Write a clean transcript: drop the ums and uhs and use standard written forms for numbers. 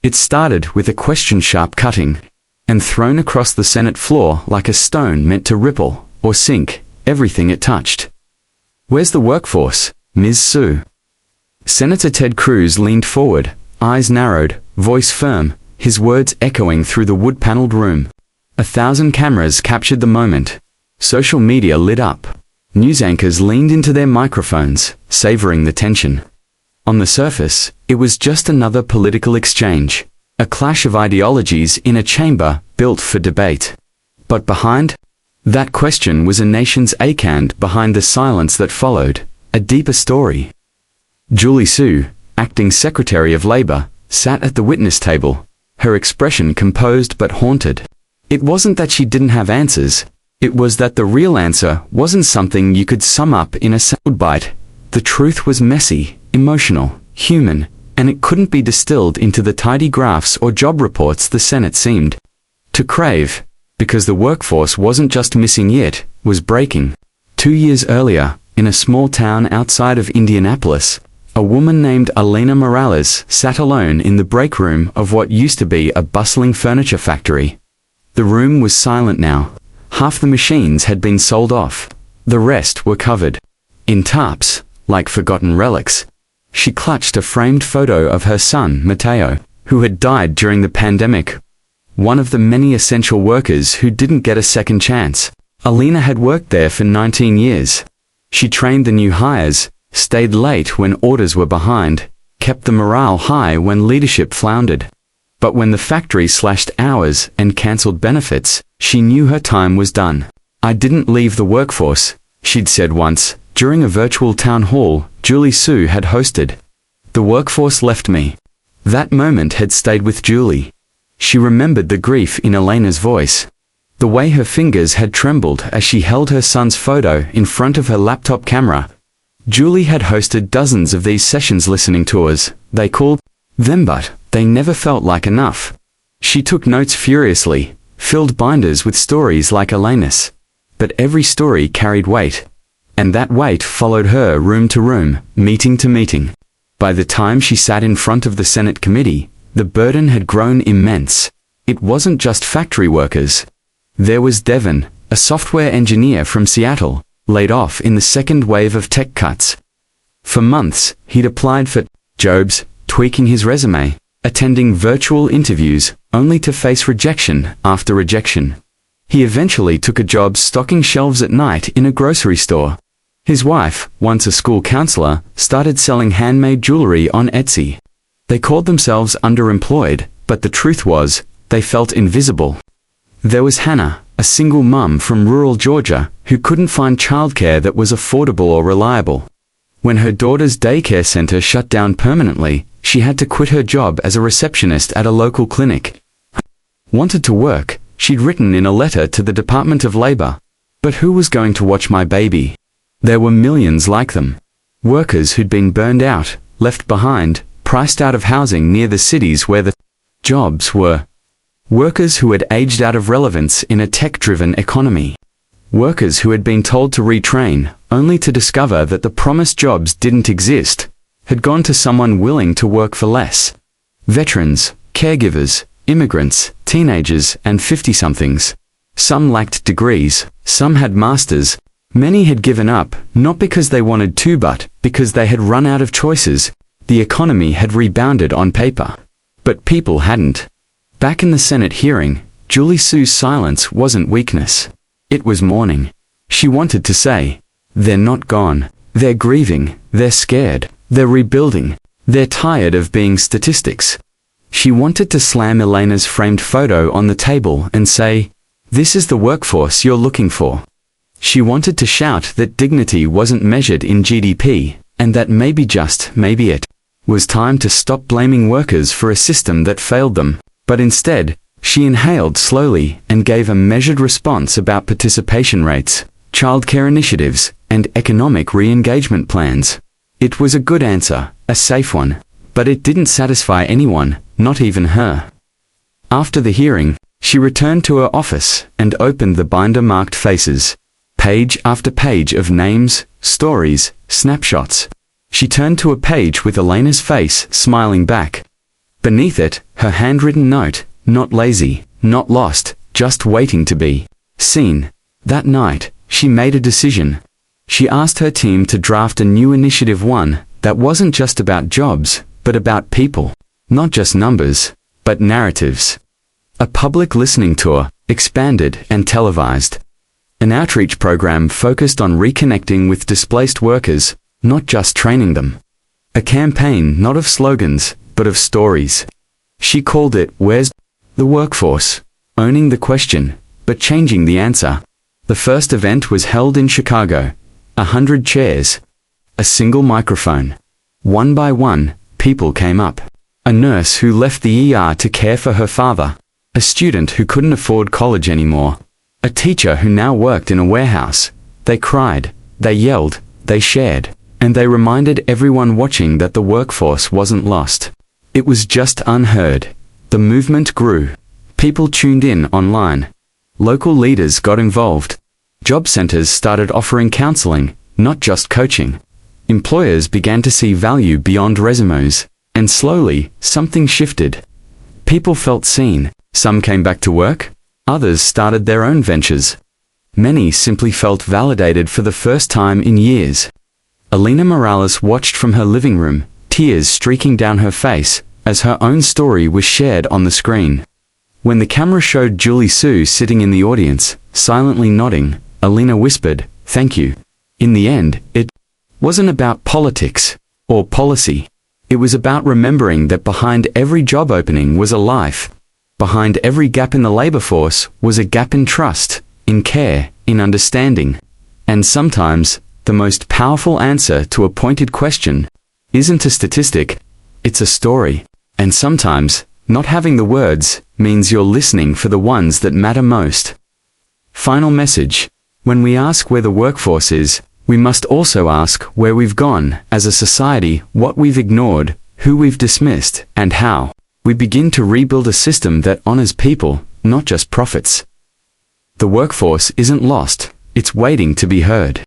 It started with a question sharp cutting, and thrown across the Senate floor like a stone meant to ripple or sink everything it touched. "Where's the workforce, Ms. Sue?" Senator Ted Cruz leaned forward, eyes narrowed, voice firm, his words echoing through the wood-paneled room. 1,000 cameras captured the moment. Social media lit up. News anchors leaned into their microphones, savoring the tension. On the surface, it was just another political exchange, a clash of ideologies in a chamber built for debate. But behind that question was a nation's aching behind the silence that followed, a deeper story. Julie Sue, acting Secretary of Labor, sat at the witness table, her expression composed but haunted. It wasn't that she didn't have answers, it was that the real answer wasn't something you could sum up in a soundbite. The truth was messy, emotional, human, and it couldn't be distilled into the tidy graphs or job reports the Senate seemed to crave, because the workforce wasn't just missing yet, was breaking. 2 years earlier, in a small town outside of Indianapolis, a woman named Elena Morales sat alone in the break room of what used to be a bustling furniture factory. The room was silent now. Half the machines had been sold off. The rest were covered in tarps, like forgotten relics. She clutched a framed photo of her son, Mateo, who had died during the pandemic. One of the many essential workers who didn't get a second chance. Elena had worked there for 19 years. She trained the new hires, stayed late when orders were behind, kept the morale high when leadership floundered. But when the factory slashed hours and cancelled benefits, she knew her time was done. "I didn't leave the workforce," she'd said once, during a virtual town hall Julie Sue had hosted. "The workforce left me." That moment had stayed with Julie. She remembered the grief in Elena's voice, the way her fingers had trembled as she held her son's photo in front of her laptop camera. Julie had hosted dozens of these sessions listening tours, they called them, but they never felt like enough. She took notes furiously, filled binders with stories like Elena's. But every story carried weight. And that weight followed her room to room, meeting to meeting. By the time she sat in front of the Senate committee, the burden had grown immense. It wasn't just factory workers. There was Devon, a software engineer from Seattle, laid off in the second wave of tech cuts. For months, he'd applied for jobs, tweaking his resume, attending virtual interviews, only to face rejection after rejection. He eventually took a job stocking shelves at night in a grocery store. His wife, once a school counselor, started selling handmade jewelry on Etsy. They called themselves underemployed, but the truth was, they felt invisible. There was Hannah, a single mum from rural Georgia, who couldn't find childcare that was affordable or reliable. When her daughter's daycare center shut down permanently, she had to quit her job as a receptionist at a local clinic. Wanted to work, she'd written in a letter to the Department of Labor. But who was going to watch my baby? There were millions like them. Workers who'd been burned out, left behind, priced out of housing near the cities where the jobs were. Workers who had aged out of relevance in a tech-driven economy. Workers who had been told to retrain, only to discover that the promised jobs didn't exist, had gone to someone willing to work for less. Veterans, caregivers, immigrants, teenagers, and 50-somethings. Some lacked degrees, some had masters. Many had given up, not because they wanted to but because they had run out of choices. The economy had rebounded on paper. But people hadn't. Back in the Senate hearing, Julie Sue's silence wasn't weakness. It was mourning. She wanted to say, "They're not gone. They're grieving. They're scared. They're rebuilding. They're tired of being statistics." She wanted to slam Elena's framed photo on the table and say, "This is the workforce you're looking for." She wanted to shout that dignity wasn't measured in GDP, and that maybe just maybe it was time to stop blaming workers for a system that failed them. But instead, she inhaled slowly and gave a measured response about participation rates, childcare initiatives, and economic re-engagement plans. It was a good answer, a safe one, but it didn't satisfy anyone, not even her. After the hearing, she returned to her office and opened the binder marked faces. Page after page of names, stories, snapshots. She turned to a page with Elena's face smiling back. Beneath it, Her handwritten note, not lazy, not lost, just waiting to be seen. That night, she made a decision. She asked her team to draft a new initiative, one that wasn't just about jobs, but about people. Not just numbers, but narratives. A public listening tour, expanded and televised. An outreach program focused on reconnecting with displaced workers, not just training them. A campaign not of slogans, but of stories. She called it Where's the Workforce? Owning the question, but changing the answer. The first event was held in Chicago. 100 chairs. A single microphone. One by one, people came up. A nurse who left the ER to care for her father. A student who couldn't afford college anymore. A teacher who now worked in a warehouse. They cried, they yelled, they shared, and they reminded everyone watching that the workforce wasn't lost. It was just unheard. The movement grew. People tuned in online. Local leaders got involved. Job centers started offering counseling, not just coaching. Employers began to see value beyond resumes, and slowly, something shifted. People felt seen. Some came back to work. Others started their own ventures. Many simply felt validated for the first time in years. Alina Morales watched from her living room, tears streaking down her face, as her own story was shared on the screen. When the camera showed Julie Sue sitting in the audience, silently nodding, Alina whispered, "Thank you." In the end, it wasn't about politics or policy. It was about remembering that behind every job opening was a life. Behind every gap in the labor force was a gap in trust, in care, in understanding. And sometimes, the most powerful answer to a pointed question isn't a statistic, it's a story. And sometimes, not having the words means you're listening for the ones that matter most. Final message. When we ask where the workforce is, we must also ask where we've gone as a society, what we've ignored, who we've dismissed, and how we begin to rebuild a system that honors people, not just profits. The workforce isn't lost, it's waiting to be heard.